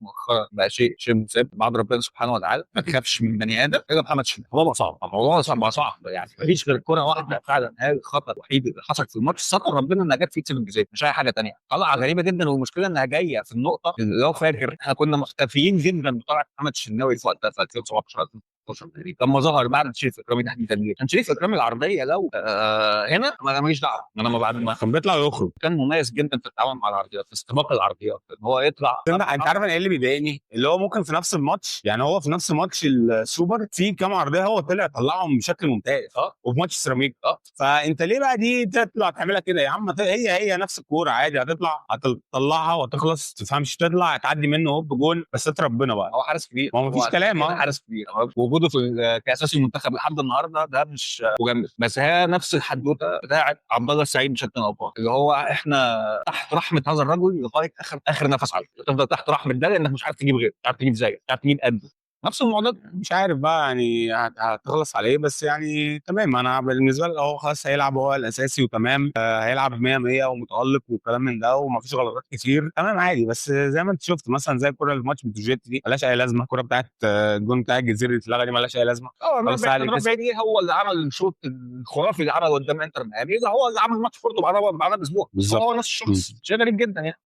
مؤخرا بقى شيء مثابر بعد ربنا سبحانه وتعالى. ما تخافش من بني ادم الا محمد شريف. الموضوع صعب، الموضوع صعب بقى صعب يعني. مفيش غير كره واحده فعلا هي الخطا الوحيد اللي حصل في الماتش، ستر ربنا انها جت في تسيب الجزائر، مش اي حاجه ثانيه. طلعه غريبه جدا، والمشكله انها جايه في النقطه اللي هو فاكر احنا كنا مختفيين جدا بطلعه محمد الشناوي في وقتها في 2017 تقريبا لما ظهر بعد شريف اكرامي تحديدا. ليه؟ كان شريف اكرامي العرضيه لو هنا ما ماليش دعوه. انا ما بعد ما كان بيطلع ويخرج. كان مميز جدا في التعامل مع العرضيات، في استباق العرضيات، ان هو يطلع. انت عارف انا ايه اللي بيضايقني؟ اللي هو ممكن في نفس الماتش، يعني هو في نفس ماتش السوبر في كام عرضيه هو طلع طلعهم بشكل ممتاز، وفي ماتش سيراميكا. فانت ليه بقى دي تطلع تعملها كده يا عم؟ هي نفس الكوره عادي، هتطلع هتطلعها وهتخلص، تفهمش تطلع تعدي منه هوب جون، بس ستر ربنا بقى. هو حارس كبير، ما فيش كلام. حارس كبير. وجوده في كاساسي المنتخب لحد النهارده ده مش مجمد، بس هي نفس الحدوته بتاعت عبد الله السعيد بشكل او باخر، اللي هو احنا تحت رحمه هذا الرجل لغايه اخر نفس عليه. تفضل تحت رحمه ده لانك مش عارف تجيب غيره، مش عارف تجيب زيه، مش عارف تجيب قده. نفس المعضله. مش عارف بقى يعني هتخلص عليه، بس يعني تمام. انا بالنسبه لي هو خلاص هيلعب هو الاساسي وتمام. هيلعب 100 100 ومتالق والكلام من ده، ومفيش غلطات كتير، تمام عادي. بس زي ما انت شفت مثلا زي الكوره اللي في ماتش بتروجيت دي ملهاش اي لازمه. الكوره بتاعت الجون بتاع الجزيري اللي اتلغى دي ملهاش اي لازمه. خلاص ربنا بعيد هو اللي عمل الشوط الخرافي اللي عمله قدام انتر ميامي، ده هو اللي عمل ماتش بورتو بعدها باسبوع. بالظبط. هو نفس الشخص، شيء غريب جدا يعني.